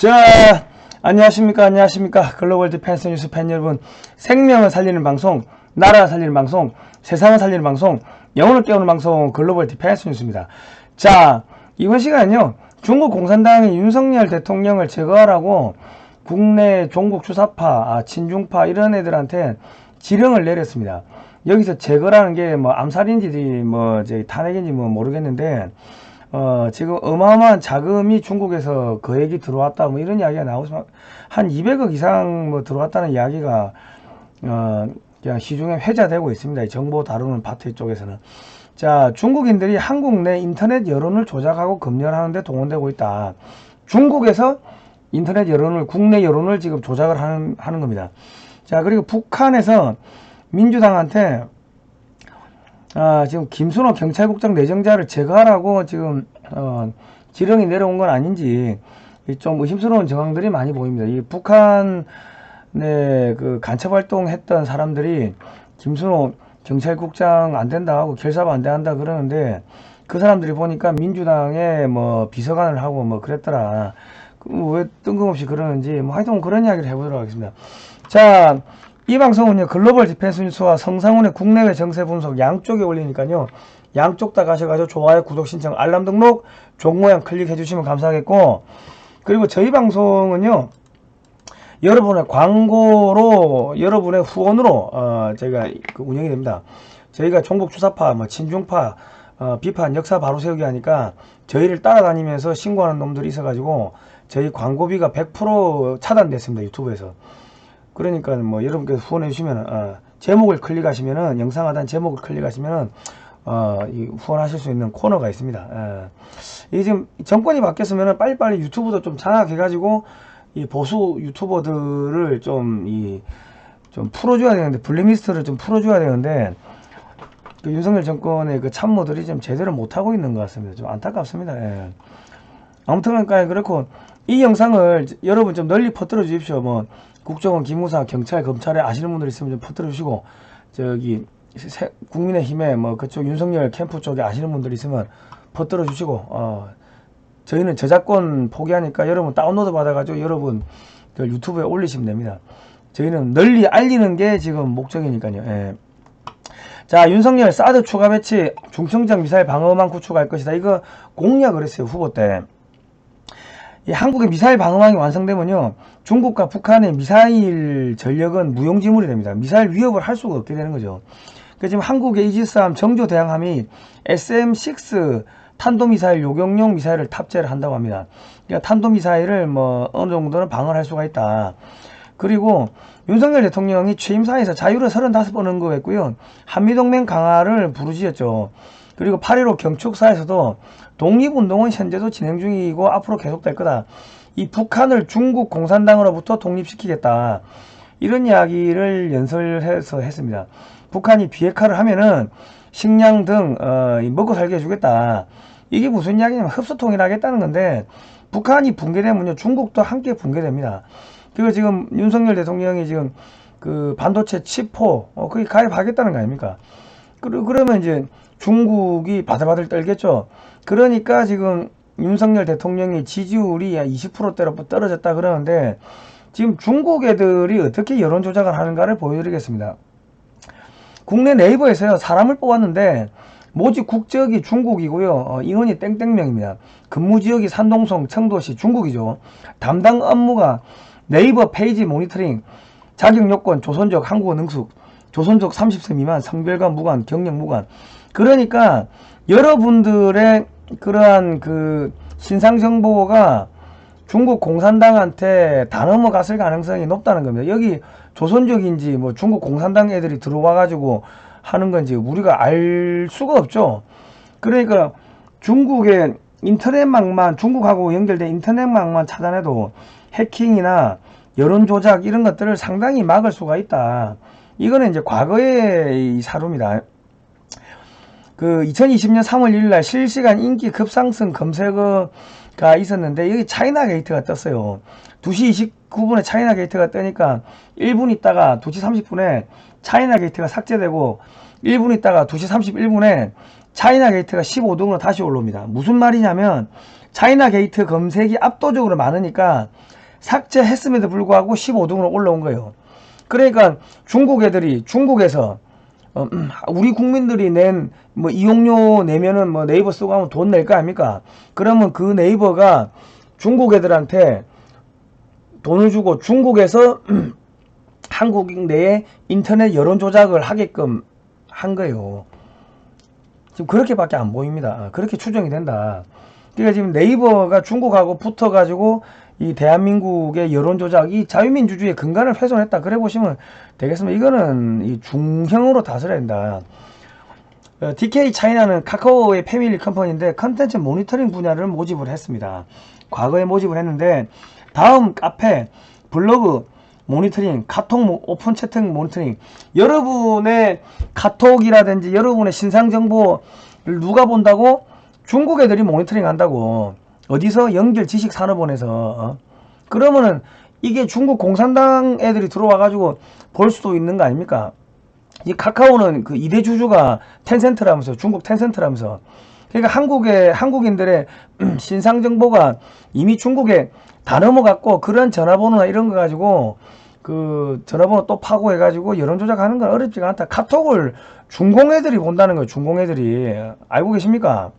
자, 안녕하십니까. 글로벌 디펜스 뉴스 팬 여러분. 생명을 살리는 방송, 나라를 살리는 방송, 세상을 살리는 방송, 영혼을 깨우는 방송, 글로벌 디펜스 뉴스입니다. 자, 이번 시간은요, 중국 공산당이 윤석열 대통령을 제거하라고 국내 종북 주사파, 친중파 이런 애들한테 지령을 내렸습니다. 여기서 제거라는 게 뭐 암살인지 뭐 탄핵인지 뭐 모르겠는데, 지금 어마어마한 자금이 중국에서 거액이 들어왔다 뭐 이런 이야기가 나오지만 한 200억 이상 뭐 들어왔다는 이야기가 그냥 시중에 회자되고 있습니다. 이 정보 다루는 파트 쪽에서는. 자, 중국인들이 한국 내 인터넷 여론을 조작하고 검열하는 데 동원되고 있다. 중국에서 인터넷 여론을, 국내 여론을 지금 조작을 하는 겁니다. 자, 그리고 북한에서 민주당한테 지금 김순호 경찰국장 내정자를 제거하라고 지금 지령이 내려온 건 아닌지 좀 의심스러운 정황들이 많이 보입니다. 이 북한에 그 간첩활동 했던 사람들이 김순호 경찰국장 안 된다 하고 결사도 안 된다 그러는데, 그 사람들이 보니까 민주당에 뭐 비서관을 하고 뭐 그랬더라. 왜 뜬금없이 그러는지 뭐 하여튼 그런 이야기를 해보도록 하겠습니다. 자, 이 방송은요, 글로벌 디펜스 뉴스와 성상훈의 국내외 정세 분석 양쪽에 올리니까요, 양쪽 다 가셔가지고 좋아요, 구독 신청, 알람 등록, 종 모양 클릭해 주시면 감사하겠고, 그리고 저희 방송은요, 여러분의 광고로, 여러분의 후원으로 저희가 운영이 됩니다. 저희가 종북 주사파, 뭐 친중파 비판, 역사 바로 세우기 하니까 저희를 따라다니면서 신고하는 놈들이 있어가지고 저희 광고비가 100% 차단됐습니다, 유튜브에서. 그러니까 뭐 여러분께서 후원해 주시면 제목을 클릭하시면은, 영상 하단 제목을 클릭하시면은 이 후원하실 수 있는 코너가 있습니다. 이게 지금 정권이 바뀌었으면은 빨리빨리 유튜브도 좀 장악해 가지고 이 보수 유튜버들을 좀 풀어줘야 되는데, 블랙리스트를 좀 풀어줘야 되는데, 그 윤석열 정권의 그 참모들이 좀 제대로 못하고 있는 것 같습니다. 좀 안타깝습니다. 아무튼 그렇고, 이 영상을 여러분 좀 널리 퍼뜨려 주십시오. 뭐 국정원, 기무사, 경찰, 검찰에 아시는 분들 있으면 좀 퍼뜨려 주시고, 저기 국민의힘에 뭐 그쪽 윤석열 캠프 쪽에 아시는 분들 있으면 퍼뜨려 주시고, 저희는 저작권 포기하니까 여러분 다운로드 받아가지고 여러분 유튜브에 올리시면 됩니다. 저희는 널리 알리는 게 지금 목적이니까요. 자, 윤석열 사드 추가 배치, 중청적 미사일 방어망 구축할 것이다. 이거 공약을 했어요, 후보 때. 이 한국의 미사일 방어망이 완성되면요, 중국과 북한의 미사일 전력은 무용지물이 됩니다. 미사일 위협을 할 수가 없게 되는 거죠. 그러니까 지금 한국의 이지스함 정조 대항함이 SM-6 탄도미사일 요격용 미사일을 탑재를 한다고 합니다. 그러니까 탄도미사일을 뭐 어느 정도는 방어를 할 수가 있다. 그리고 윤석열 대통령이 취임사에서 자유를 35번 언급했고요, 한미동맹 강화를 부르짖었죠. 그리고 8.15 경축사에서도 독립운동은 현재도 진행 중이고 앞으로 계속될 거다. 이 북한을 중국 공산당으로부터 독립시키겠다. 이런 이야기를 연설해서 했습니다. 북한이 비핵화를 하면은 식량 등 먹고 살게 해주겠다. 이게 무슨 이야기냐면 흡수통일하겠다는 건데, 북한이 붕괴되면요, 중국도 함께 붕괴됩니다. 그리고 지금 윤석열 대통령이 지금 그 반도체 칩포 거기 가입하겠다는 거 아닙니까? 그러면 이제 중국이 바들바들 떨겠죠. 그러니까 지금 윤석열 대통령의 지지율이 20%대로 떨어졌다 그러는데, 지금 중국 애들이 어떻게 여론 조작을 하는가를 보여드리겠습니다. 국내 네이버에서요, 사람을 뽑았는데 모집 국적이 중국이고요, 인원이 땡땡명입니다. 근무지역이 산동성, 청도시, 중국이죠. 담당 업무가 네이버 페이지 모니터링, 자격요건 조선족, 한국어 능숙, 조선족 30세 미만, 성별과 무관, 경력 무관. 그러니까 여러분들의 그러한 그 신상 정보가 중국 공산당한테 다 넘어갔을 가능성이 높다는 겁니다. 여기 조선족인지 뭐 중국 공산당 애들이 들어와 가지고 하는 건지 우리가 알 수가 없죠. 그러니까 중국의 인터넷망만, 중국하고 연결된 인터넷망만 차단해도 해킹이나 여론 조작 이런 것들을 상당히 막을 수가 있다. 이거는 이제 과거의 사료입니다. 그 2020년 3월 1일날 실시간 인기 급상승 검색어가 있었는데, 여기 차이나 게이트가 떴어요. 2시 29분에 차이나 게이트가 뜨니까 1분 있다가 2시 30분에 차이나 게이트가 삭제되고, 1분 있다가 2시 31분에 차이나 게이트가 15등으로 다시 올라옵니다. 무슨 말이냐면 차이나 게이트 검색이 압도적으로 많으니까 삭제했음에도 불구하고 15등으로 올라온 거예요. 그러니까 중국 애들이 중국에서 우리 국민들이 낸 뭐 이용료 내면은 뭐 네이버 쓰고 하면 돈 낼 거 아닙니까? 그러면 그 네이버가 중국 애들한테 돈을 주고 중국에서 한국 내에 인터넷 여론 조작을 하게끔 한 거예요. 지금 그렇게밖에 안 보입니다. 그렇게 추정이 된다. 그러니까 지금 네이버가 중국하고 붙어가지고 이 대한민국의 여론 조작, 이 자유민주주의의 근간을 훼손했다. 그래 보시면 되겠습니다. 이거는 이 중형으로 다스려야 된다. DK 차이나는 카카오의 패밀리 컴퍼니인데 컨텐츠 모니터링 분야를 모집을 했습니다. 과거에 모집을 했는데 다음 카페, 블로그 모니터링, 카톡 오픈 채팅 모니터링, 여러분의 카톡이라든지 여러분의 신상 정보를 누가 본다고? 중국 애들이 모니터링 한다고. 어디서? 연결지식산업원에서. 그러면은 이게 중국 공산당 애들이 들어와 가지고 볼 수도 있는 거 아닙니까? 이 카카오는 그 2대 주주가 텐센트라면서, 중국 텐센트라면서. 그러니까 한국인들의 신상 정보가 이미 중국에 다 넘어갔고, 그런 전화번호나 이런 거 가지고 그 전화번호 또 파고 해가지고 여론 조작하는 건 어렵지가 않다. 카톡을 중공 애들이 본다는 거예요. 중공 애들이. 알고 계십니까?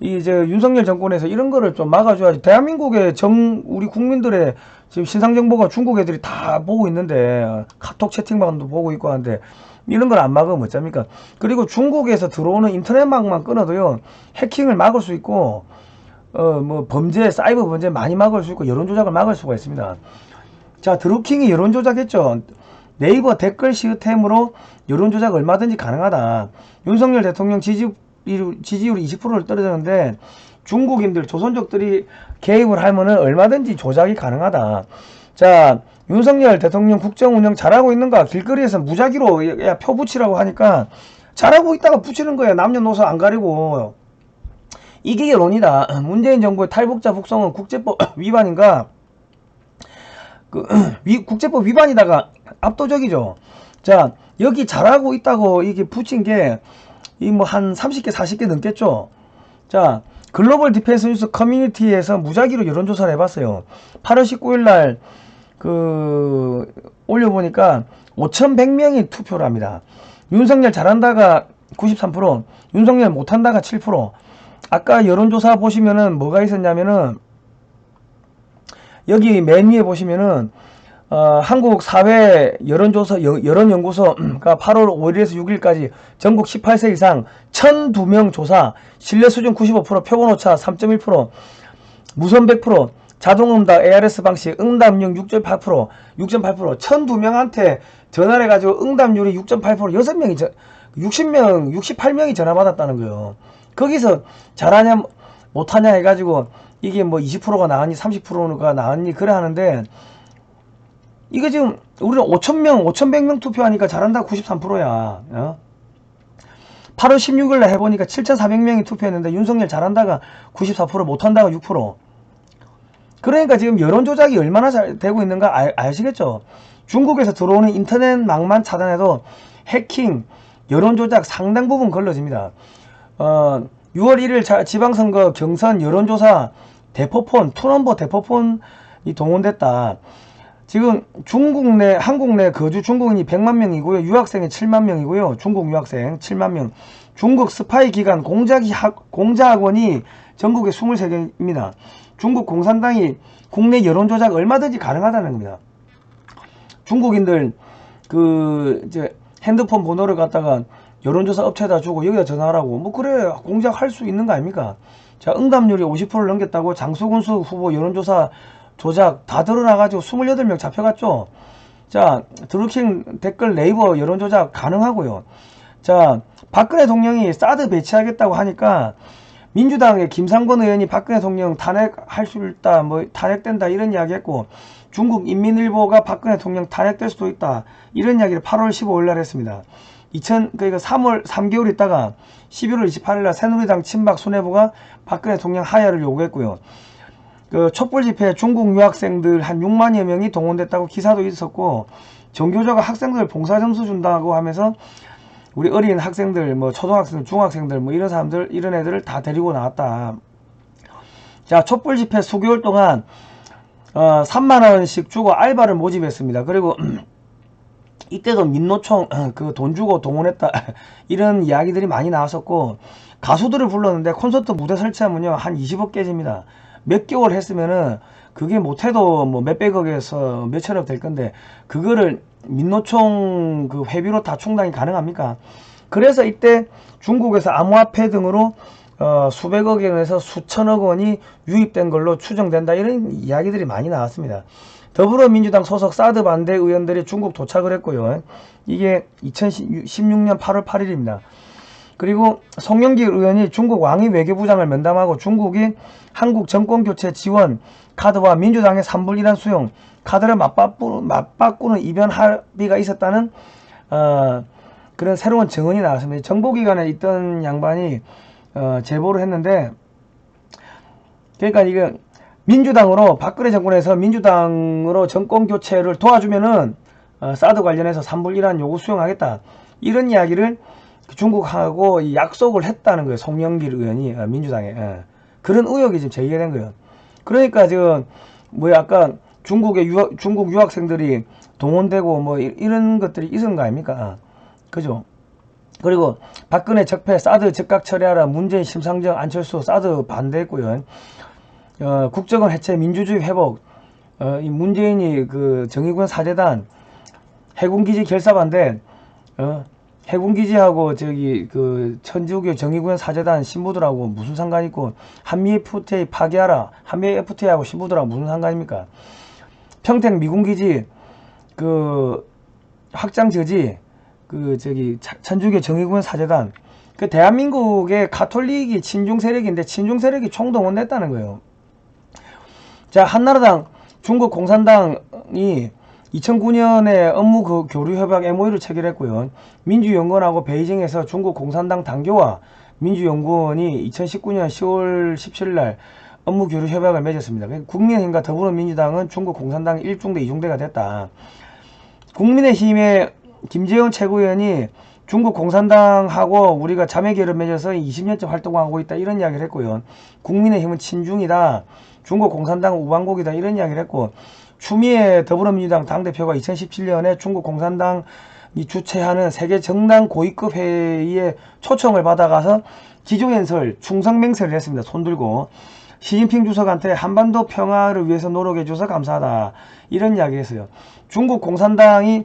이제 윤석열 정권에서 이런 거를 좀 막아줘야지. 대한민국의 우리 국민들의 지금 신상 정보가 중국 애들이 다 보고 있는데, 카톡 채팅방도 보고 있고 하는데 이런 걸 안 막으면 어쩝니까? 그리고 중국에서 들어오는 인터넷망만 끊어도요, 해킹을 막을 수 있고, 뭐 범죄, 사이버 범죄 많이 막을 수 있고, 여론 조작을 막을 수가 있습니다. 자, 드루킹이 여론 조작했죠. 네이버 댓글 시스템으로 여론 조작 얼마든지 가능하다. 윤석열 대통령 지지율이 20%를 떨어졌는데 중국인들, 조선족들이 개입을 하면은 얼마든지 조작이 가능하다. 자, 윤석열 대통령 국정 운영 잘하고 있는가? 길거리에서 무작위로 야, 표 붙이라고 하니까 잘하고 있다가 붙이는 거예요. 남녀노소 안 가리고. 이게 여론이다. 문재인 정부의 탈북자 북송은 국제법 위반인가? 국제법 위반이다가 압도적이죠. 자, 여기 잘하고 있다고 이게 붙인 게 이 뭐 한 30개 40개 넘겠죠. 자, 글로벌 디펜스 뉴스 커뮤니티에서 무작위로 여론조사를 해봤어요. 8월 19일날 올려보니까 5,100명이 투표를 합니다. 윤석열 잘한다가 93%, 윤석열 못한다가 7%. 아까 여론조사 보시면은 뭐가 있었냐면은 여기 맨 위에 보시면은 한국 사회 여론조사 여론연구소가 8월 5일에서 6일까지 전국 18세 이상 1,002명 조사, 신뢰 수준 95%, 표본 오차 3.1%, 무선 100%, 자동응답 ARS 방식 응답률 6.8%, 1,002명한테 전화를 해가지고 응답률이 6.8%, 6명이 60명, 68명이 전화 받았다는 거예요. 거기서 잘하냐 못하냐 해가지고 이게 뭐 20%가 나왔니 30%가 나왔니 그래 하는데, 이거 지금 우리는 5,000명 5,100명 투표하니까 잘한다 93%야 8월 16일날 해보니까 7,400명이 투표했는데 윤석열 잘한다가 94%, 못한다가 6%. 그러니까 지금 여론조작이 얼마나 잘 되고 있는가 아시겠죠? 중국에서 들어오는 인터넷망만 차단해도 해킹, 여론조작 상당 부분 걸러집니다. 6월 1일 지방선거 경선 여론조사 대포폰, 투넘버 대포폰이 동원됐다. 지금 한국 내 거주 중국인이 100만 명이고요. 유학생이 7만 명이고요. 중국 유학생 7만 명. 중국 스파이 기관 공자학원이 전국에 23개입니다. 중국 공산당이 국내 여론조작 얼마든지 가능하다는 겁니다. 중국인들 이제 핸드폰 번호를 갖다가 여론조사 업체에다 주고 여기다 전화하라고 뭐 그래 공작할 수 있는 거 아닙니까? 자, 응답률이 50%를 넘겼다고 장수군수 후보 여론조사 조작 다 드러나가지고 28명 잡혀갔죠. 자, 드루킹 댓글 네이버 여론조작 가능하고요. 자, 박근혜 대통령이 사드 배치하겠다고 하니까 민주당의 김상곤 의원이 박근혜 대통령 탄핵할 수 있다, 뭐 탄핵된다 이런 이야기 했고, 중국 인민일보가 박근혜 대통령 탄핵될 수도 있다 이런 이야기를 8월 15일 날 했습니다. 그러니까 3개월 있다가 11월 28일 날 새누리당 친박 수뇌부가 박근혜 대통령 하야를 요구했고요. 촛불 집회에 중국 유학생들 한 6만여 명이 동원됐다고 기사도 있었고, 정교조가 학생들 봉사점수 준다고 하면서 우리 어린 학생들, 뭐 초등학생들, 중학생들, 뭐 이런 사람들, 이런 애들을 다 데리고 나왔다. 자, 촛불 집회 수개월 동안 3만원씩 주고 알바를 모집했습니다. 그리고 이때도 민노총 그 돈 주고 동원했다 이런 이야기들이 많이 나왔었고, 가수들을 불렀는데 콘서트 무대 설치하면요 한 20억 깨집니다. 몇 개월 했으면은 그게 못해도 뭐 몇백억에서 몇천억 될 건데, 그거를 민노총 그 회비로 다 충당이 가능합니까? 그래서 이때 중국에서 암호화폐 등으로 수백억 원에서 수천억 원이 유입된 걸로 추정된다, 이런 이야기들이 많이 나왔습니다. 더불어민주당 소속 사드 반대 의원들이 중국 도착을 했고요. 이게 2016년 8월 8일입니다. 그리고 송영길 의원이 중국 왕이 외교부장을 면담하고 중국이 한국 정권교체 지원 카드와 민주당의 3불 1안 수용 카드를 맞바꾸는 이변 합의가 있었다는 그런 새로운 증언이 나왔습니다. 정보기관에 있던 양반이 제보를 했는데, 그러니까 이게 민주당으로, 박근혜 정권에서 민주당으로 정권교체를 도와주면은 사드 관련해서 3불 1안 요구 수용하겠다, 이런 이야기를 중국하고 약속을 했다는 거예요. 송영길 의원이 민주당에. 그런 의혹이 지금 제기된 거예요. 그러니까 지금 뭐 약간 중국 유학생들이 동원되고 뭐 이런 것들이 있은 거 아닙니까? 그죠? 그리고 박근혜 적폐 사드 즉각 처리하라, 문재인 심상정 안철수 사드 반대했고요. 국정원 해체 민주주의 회복, 이 문재인이 그 정의군 사재단 해군기지 결사 반대, 해군기지하고 저기 그 천주교 정의구현 사재단 신부들하고 무슨 상관 있고, 한미 FTA 파기하라, 한미 FTA하고 신부들하고 무슨 상관입니까? 평택 미군기지 그 확장 저지, 그 저기 천주교 정의구현 사재단, 그 대한민국의 가톨릭이 친중 세력인데 친중 세력이 총동원됐다는 거예요. 자, 한나라당, 중국 공산당이 2009년에 업무 교류 협약 MOU를 체결했고요. 민주연구원하고 베이징에서 중국 공산당 당교와 민주연구원이 2019년 10월 17일 날 업무 교류 협약을 맺었습니다. 국민의힘과 더불어민주당은 중국 공산당 1중대 2중대가 됐다. 국민의힘의 김재원 최고위원이 중국 공산당하고 우리가 자매결을 맺어서 20년째 활동하고 있다, 이런 이야기를 했고요. 국민의힘은 친중이다, 중국 공산당 우방국이다, 이런 이야기를 했고, 추미애 더불어민주당 당대표가 2017년에 중국 공산당이 주최하는 세계 정당 고위급 회의에 초청을 받아가서 기조연설, 충성맹세를 했습니다. 손들고 시진핑 주석한테 한반도 평화를 위해서 노력해줘서 감사하다, 이런 이야기 했어요. 중국 공산당이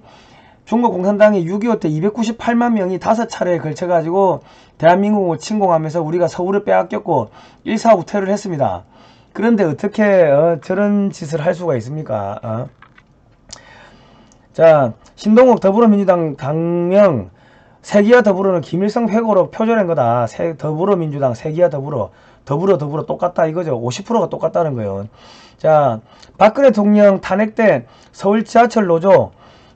6.25 때 298만 명이 5차례에 걸쳐가지고 대한민국을 침공하면서 우리가 서울을 빼앗겼고 1사 우퇴를 했습니다. 그런데 어떻게 저런 짓을 할 수가 있습니까? 자, 신동욱 더불어민주당 당명 세기와 더불어는 김일성 회고로 표절한 거다. 더불어민주당 세기와 더불어 똑같다 이거죠. 50%가 똑같다는 거예요. 자, 박근혜 대통령 탄핵 때 서울 지하철 노조,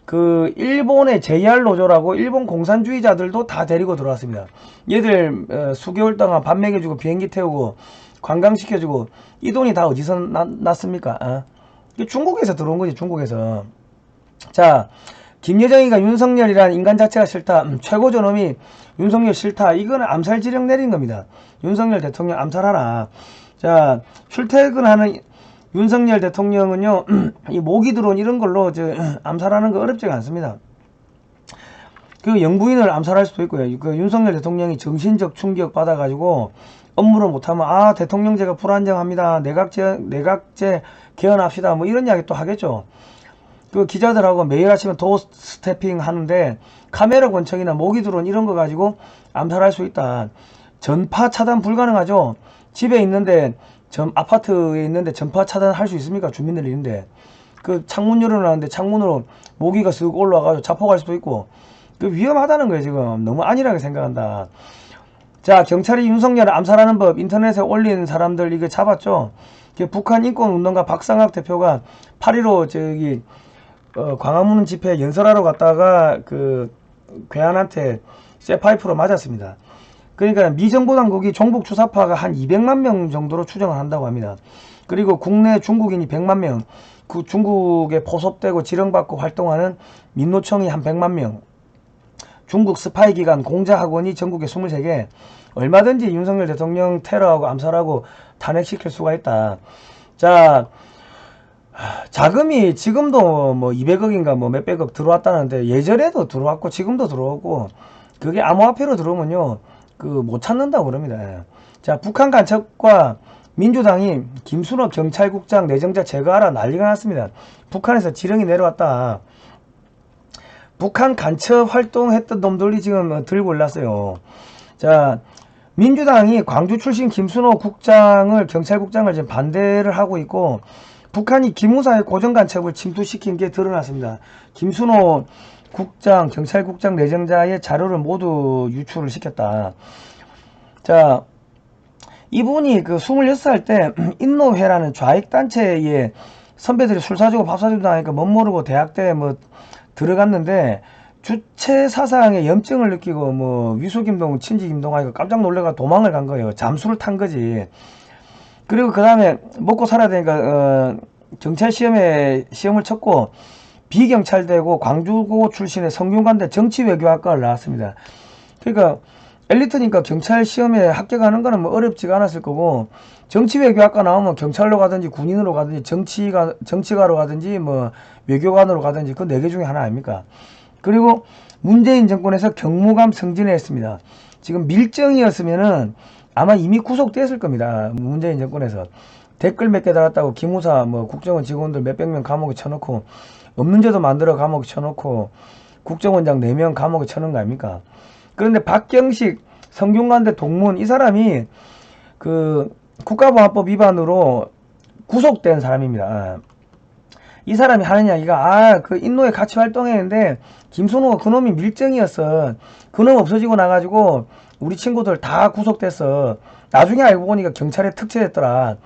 그 일본의 JR 노조라고 일본 공산주의자들도 다 데리고 들어왔습니다. 얘들 수개월 동안 밥 먹여주고 비행기 태우고 관광시켜주고, 이 돈이 다 어디서 났습니까? 중국에서 들어온 거지, 중국에서. 자, 김여정이가 윤석열이란 인간 자체가 싫다, 최고 저놈이 윤석열 싫다, 이거는 암살 지령 내린 겁니다. 윤석열 대통령 암살하라. 자, 출퇴근하는 윤석열 대통령은요 이 모기 드론 이런 걸로 암살하는 거 어렵지가 않습니다. 그 영부인을 암살할 수도 있고요. 그 윤석열 대통령이 정신적 충격 받아가지고 업무를 못하면 대통령제가 불안정합니다, 내각제 개헌합시다, 뭐 이런 이야기 또 하겠죠. 그 기자들하고 매일 아침에 도어 스태핑 하는데 카메라 권총이나 모기 드론 이런 거 가지고 암살할 수 있다. 전파 차단 불가능하죠. 집에 있는데 아파트에 있는데 전파 차단할 수 있습니까? 주민들이 있는데 그 창문 열어놨는데 창문으로 모기가 쓱 올라와가지고 자폭할 수도 있고, 그 위험하다는 거예요. 지금 너무 안일하게 생각한다. 자, 경찰이 윤석열을 암살하는 법 인터넷에 올린 사람들 이거 잡았죠. 북한 인권운동가 박상학 대표가 8.15 저기 광화문 집회 연설하러 갔다가 그 괴한한테 쇠파이프로 맞았습니다. 그러니까 미정부 당국이 종북 주사파가 한 200만 명 정도로 추정을 한다고 합니다. 그리고 국내 중국인이 100만 명, 그 중국에 포섭되고 지령받고 활동하는 민노총이 한 100만 명, 중국 스파이 기관 공자학원이 전국에 23개, 얼마든지 윤석열 대통령 테러하고 암살하고 탄핵시킬 수가 있다. 자, 자금이 지금도 뭐 200억인가 뭐 몇백억 들어왔다는데 예전에도 들어왔고 지금도 들어오고 그게 암호화폐로 들어오면요 그 못 찾는다고 그럽니다. 자, 북한 간첩과 민주당이 김순호 경찰국장 내정자 제거하라 난리가 났습니다. 북한에서 지령이 내려왔다. 북한 간첩 활동했던 놈들이 지금 들고 올랐어요. 자, 민주당이 광주 출신 김순호 국장을 경찰국장을 지금 반대를 하고 있고 북한이 기무사의 고정간첩을 침투시킨 게 드러났습니다. 김순호 국장, 경찰국장 내정자의 자료를 모두 유출을 시켰다. 자, 이분이 그 26살 때 인노회라는 좌익단체에 선배들이 술 사주고 밥 사주고 하니까 멋모르고 대학때 뭐 들어갔는데 주체 사상에 염증을 느끼고 뭐 위수김동, 친지김동 하니까 깜짝 놀래가 도망을 간 거예요. 잠수를 탄 거지. 그리고 그 다음에 먹고 살아야 되니까 경찰 시험을 쳤고 비경찰되고 광주고 출신의 성균관대 정치외교학과를 나왔습니다. 그러니까 엘리트니까 경찰 시험에 합격하는 거는 뭐 어렵지가 않았을 거고 정치외교학과 나오면 경찰로 가든지 군인으로 가든지 정치가로 가든지 뭐 외교관으로 가든지 그 4개 중에 하나 아닙니까? 그리고 문재인 정권에서 경무감 승진을 했습니다. 지금 밀정이었으면은 아마 이미 구속됐을 겁니다. 문재인 정권에서. 댓글 몇 개 달았다고 기무사 뭐 국정원 직원들 몇백 명 감옥에 쳐놓고 없는 죄도 만들어 감옥에 쳐놓고 국정원장 4명 감옥에 쳐놓은 거 아닙니까? 그런데 박경식 성균관대 동문 이 사람이 그 국가보안법 위반으로 구속된 사람입니다. 이 사람이 하는 이야기가 그 인노에 같이 활동했는데 김순호가 그놈이 밀정이었어. 그놈 없어지고 나가지고 우리 친구들 다 구속됐어. 나중에 알고 보니까 경찰에 특채했더라.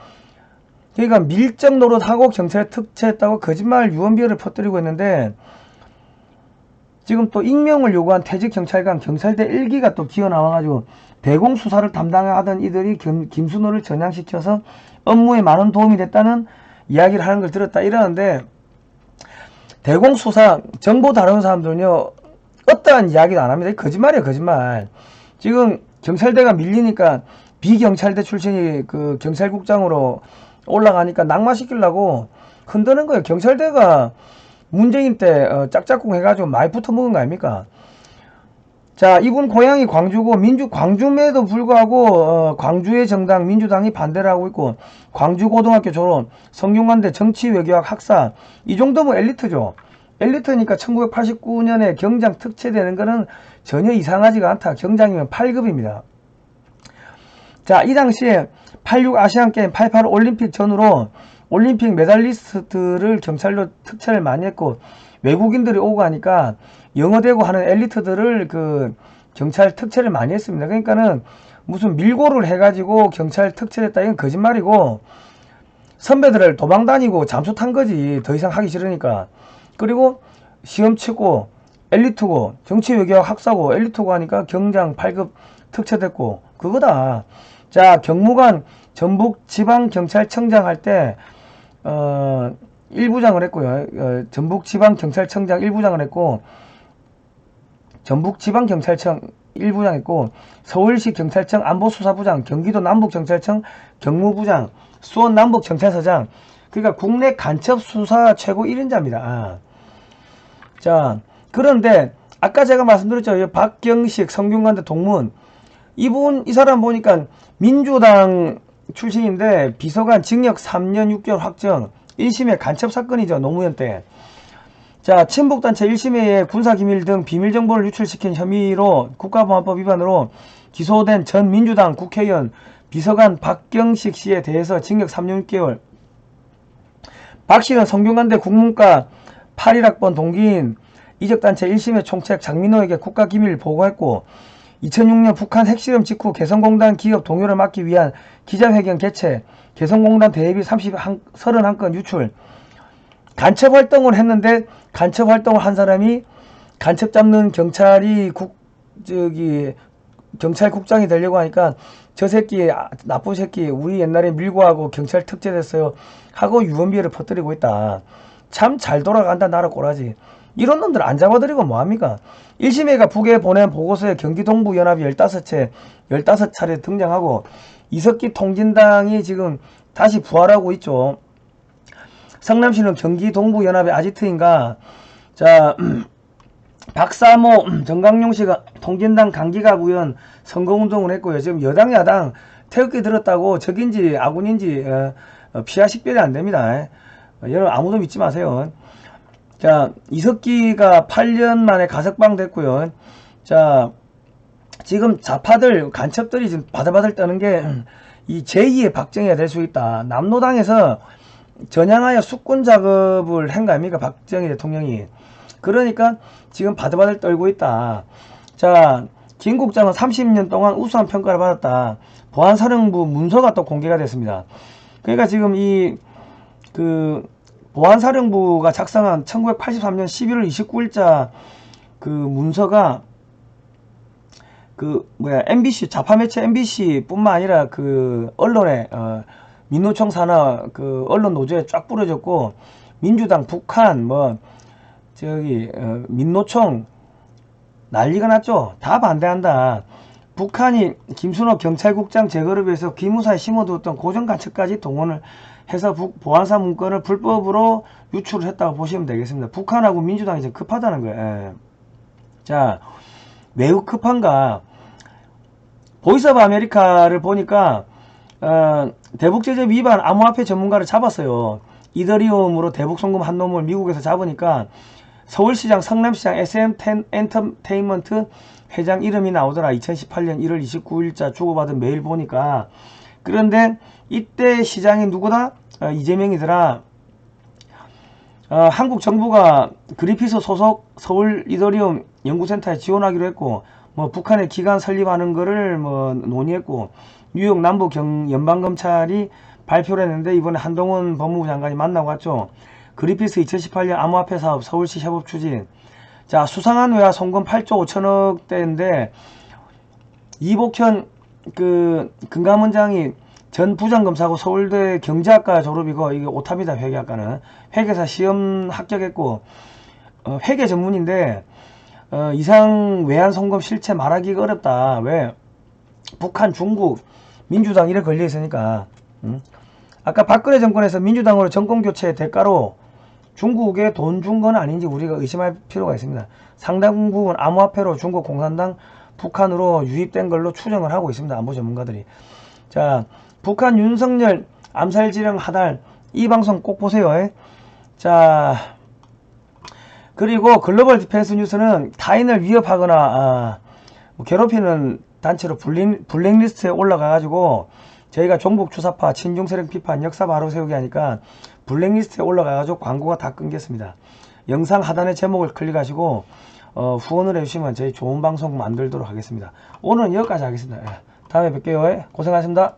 그러니까 밀정 노릇하고 경찰에 특채했다고 거짓말 유언비어를 퍼뜨리고 있는데 지금 또 익명을 요구한 퇴직경찰관 경찰대 1기가 또 기어 나와가지고 대공수사를 담당하던 이들이 김순호를 전향시켜서 업무에 많은 도움이 됐다는 이야기를 하는 걸 들었다 이러는데 대공수사 정보 다루는 사람들은요 어떠한 이야기도 안 합니다. 거짓말이에요, 거짓말. 지금 경찰대가 밀리니까 비경찰대 출신이 그 경찰국장으로 올라가니까 낙마시키려고 흔드는 거예요. 경찰대가 문재인 때 짝짝꿍 해가지고 많이 붙어먹은 거 아닙니까? 자, 이분 고향이 광주고 광주임에도 불구하고 광주의 정당 민주당이 반대를 하고 있고 광주고등학교 졸업, 성균관대 정치외교학 학사 이 정도면 엘리트죠. 엘리트니까 1989년에 경장 특채되는 거는 전혀 이상하지가 않다. 경장이면 8급입니다. 자, 이 당시에 86 아시안게임, 88 올림픽 전후로 올림픽 메달리스트들을 경찰로 특채를 많이 했고 외국인들이 오고 하니까 영어 대고 하는 엘리트들을 그 경찰 특채를 많이 했습니다. 그러니까는 무슨 밀고를 해가지고 경찰 특채했다 이건 거짓말이고 선배들을 도망다니고 잠수 탄 거지. 더 이상 하기 싫으니까. 그리고 시험 치고 엘리트고 정치외교학 학사고 엘리트고 하니까 경장 8급 특채됐고 그거다. 자, 경무관 전북지방경찰청장 할 때 1부장을 했고요. 전북지방경찰청장 1부장을 했고 전북지방경찰청 1부장 했고 서울시 경찰청 안보수사부장, 경기도 남북경찰청 경무부장, 수원 남북경찰서장. 그러니까 국내 간첩 수사 최고 1인자입니다. 자, 그런데 아까 제가 말씀드렸죠. 박경식 성균관대 동문 이 사람 보니까 민주당 출신인데 비서관 징역 3년 6개월 확정 1심의 간첩 사건이죠. 노무현 때. 자, 친북단체 1심에 군사기밀 등 비밀정보를 유출시킨 혐의로 국가보안법 위반으로 기소된 전 민주당 국회의원 비서관 박경식 씨에 대해서 징역 3년 6개월. 박 씨는 성균관대 국문과 81학번 동기인 이적단체 1심의 총책 장민호에게 국가기밀 보고했고 2006년 북한 핵실험 직후 개성공단 기업 동요를 막기 위한 기자회견 개최, 개성공단 대회비 31건 유출. 간첩 활동을 했는데 간첩 활동을 한 사람이 간첩 잡는 경찰이 경찰국장이 되려고 하니까 저 새끼 나쁜 새끼 우리 옛날에 밀고 하고 경찰 특채됐어요 하고 유언비어를 퍼뜨리고 있다. 참 잘 돌아간다 나라 꼬라지. 이런 놈들 안 잡아들이고 뭐합니까? 1심회가 북에 보낸 보고서에 경기 동부연합이 15차례 등장하고 이석기 통진당이 지금 다시 부활하고 있죠. 성남시는 경기 동부연합의 아지트인가. 자, 박사모 정강용씨가 통진당 강기갑 의원 선거운동을 했고요. 지금 여당 야당 태극기 들었다고 적인지 아군인지 피하 식별이 안됩니다. 여러분 아무도 믿지 마세요. 자, 이석기가 8년 만에 가석방 됐고요. 자, 지금 좌파들 간첩들이 지금 바들바들 떠는 게 이 제2의 박정희가 될 수 있다. 남로당에서 전향하여 숙군 작업을 한 거 아닙니까? 박정희 대통령이. 그러니까 지금 바들바들 떨고 있다. 자, 김 국장은 30년 동안 우수한 평가를 받았다. 보안사령부 문서가 또 공개가 됐습니다. 그러니까 지금 보안사령부가 작성한 1983년 11월 29일자 그 문서가 MBC, 좌파매체 MBC 뿐만 아니라 그 언론에, 민노총 산하 그 언론 노조에 쫙 뿌려졌고, 민주당, 북한, 민노총 난리가 났죠. 다 반대한다. 북한이 김순호 경찰국장 제거를 위해서 기무사에 심어두었던 고정간첩까지 동원을 해서 보안사 문건을 불법으로 유출을 했다고 보시면 되겠습니다. 북한하고 민주당이 지금 급하다는 거예요. 예. 자, 매우 급한가. 보이스 오브 아메리카를 보니까 대북제재 위반 암호화폐 전문가를 잡았어요. 이더리움으로 대북 송금 한 놈을 미국에서 잡으니까 서울시장, 성남시장, SM 엔터테인먼트 회장 이름이 나오더라. 2018년 1월 29일자 주고받은 메일 보니까. 그런데 이때 시장이 누구다? 이재명이더라. 한국 정부가 그리피스 소속 서울 이더리움 연구센터에 지원하기로 했고, 북한의 기관 설립하는 거를 논의했고, 뉴욕 남부 연방검찰이 발표를 했는데 이번에 한동훈 법무부 장관이 만나고 갔죠. 그리피스 2018년 암호화폐 사업 서울시 협업 추진. 자, 수상한 외화 송금 8조 5천억대인데 이복현 금감원장이 전 부장검사고 서울대 경제학과 졸업이고, 이게 오탑이다. 회계학과는 회계사 시험 합격했고 회계 전문인데 이상 외환 송금 실체 말하기가 어렵다. 왜? 북한, 중국, 민주당 이래 걸려 있으니까. 아까 박근혜 정권에서 민주당으로 정권 교체의 대가로 중국에 돈 준 건 아닌지 우리가 의심할 필요가 있습니다. 상당 부분 암호화폐로 중국 공산당 북한으로 유입된 걸로 추정을 하고 있습니다. 안보 전문가들이. 자, 북한 윤석열 암살 지령 하달, 이 방송 꼭 보세요. 자, 그리고 글로벌 디펜스 뉴스는 타인을 위협하거나 괴롭히는 단체로 블랙리스트에 올라가가지고 저희가 종북 주사파, 친중세력 비판, 역사 바로 세우기 하니까 블랙리스트에 올라가가지고 광고가 다 끊겼습니다. 영상 하단의 제목을 클릭하시고 후원을 해주시면 저희 좋은 방송 만들도록 하겠습니다. 오늘은 여기까지 하겠습니다. 다음에 뵐게요. 고생하셨습니다.